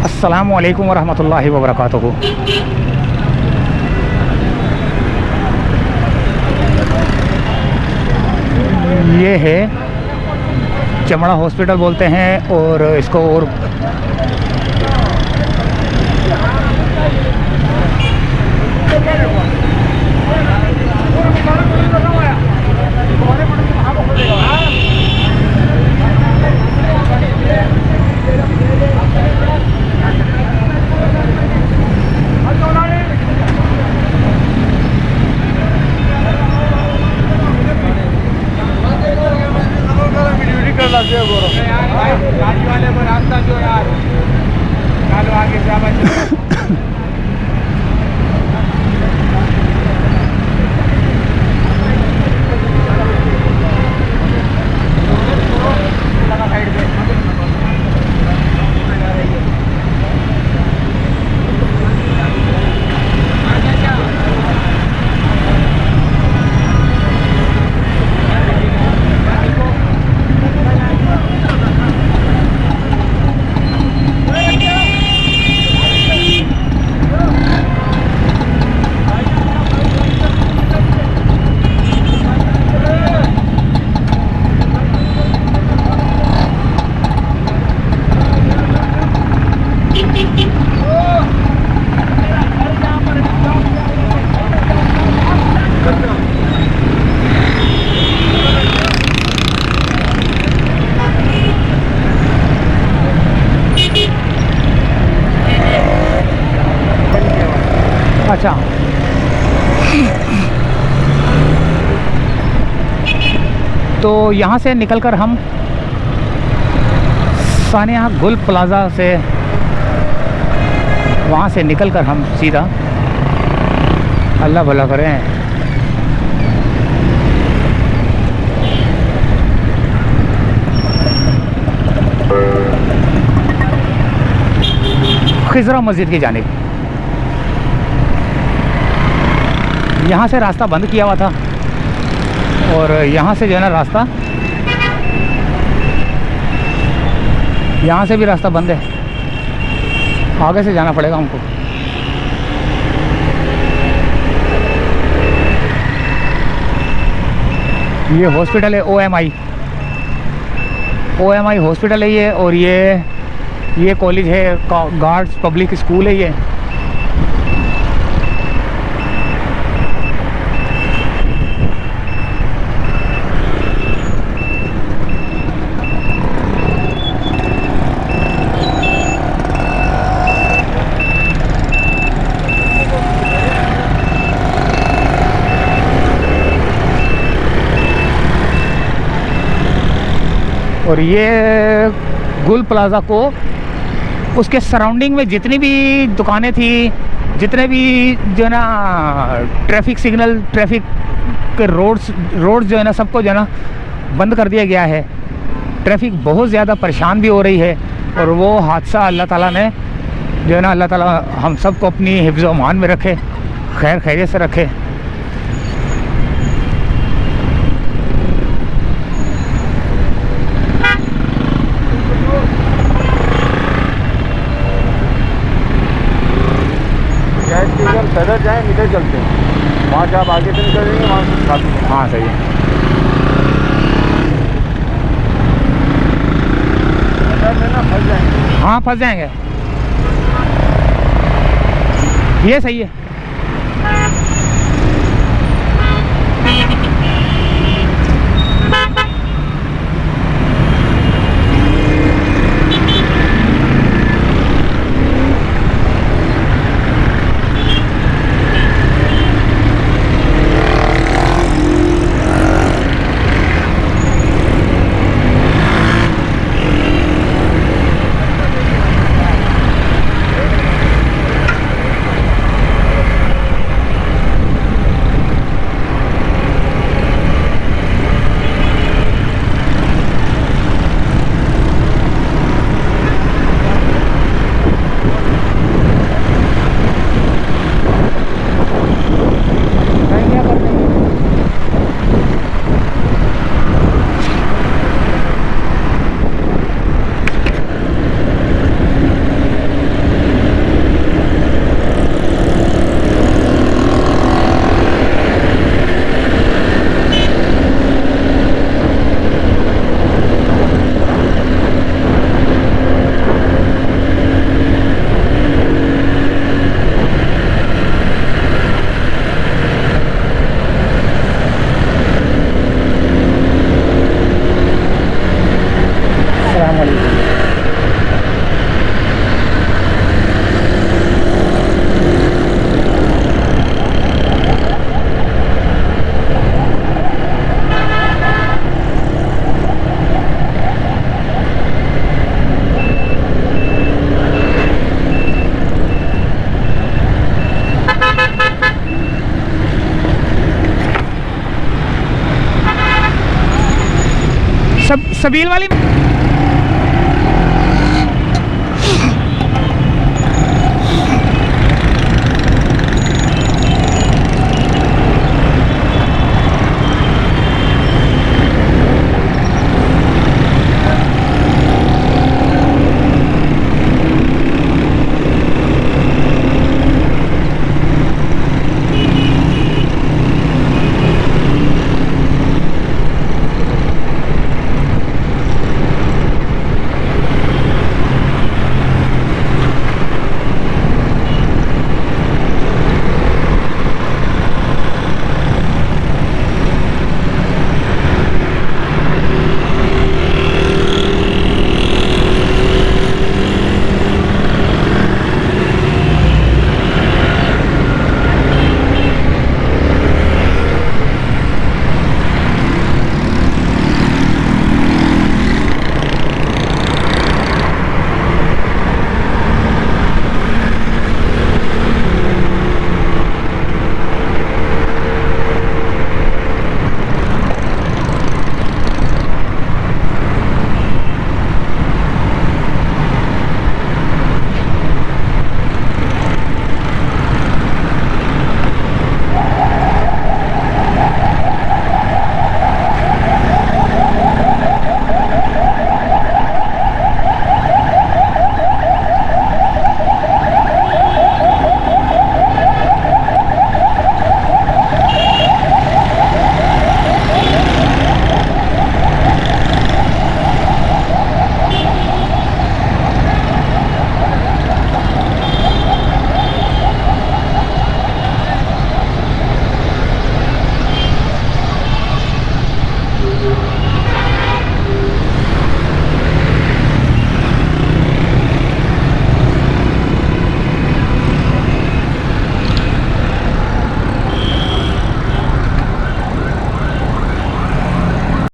अस्सलामु अलैकुम वरहमतुल्लाहि वबरकातुहू। ये है चमड़ा हॉस्पिटल बोलते हैं और इसको और गाड़ी वाले को रास्ता जो यार कालो आगे से आवाज। अच्छा, तो यहाँ से निकलकर हम सानिया गुल प्लाज़ा से वहाँ से निकलकर हम सीधा, अल्लाह भला करें, खिजरा मस्जिद की जानिब। यहाँ से रास्ता बंद किया हुआ था और यहाँ से जो है ना रास्ता, यहाँ से भी रास्ता बंद है, आगे से जाना पड़ेगा हमको। ये हॉस्पिटल है OMI हॉस्पिटल है ये, और ये कॉलेज है, गार्ड्स पब्लिक स्कूल है ये। और ये गुल प्लाज़ा को, उसके सराउंडिंग में जितनी भी दुकानें थी, जितने भी जो है ना ट्रैफिक सिग्नल, ट्रैफिक के रोड्स जो है ना, सबको जो है ना बंद कर दिया गया है। ट्रैफिक बहुत ज़्यादा परेशान भी हो रही है, और वो हादसा अल्लाह ताला ने जो है ना, अल्लाह ताला हम सबको अपनी हिफ्ज़ व अमान में रखे, खैर खैरियत से रखे। सदर जाए, इधर चलते हैं, वहाँ से आप आगे से निकल जाएंगे, वहाँ से काफ़ी। हाँ सही है, सदर में ना फंस जाएंगे। हाँ फंस जाएंगे, ये सही है। सबील वाली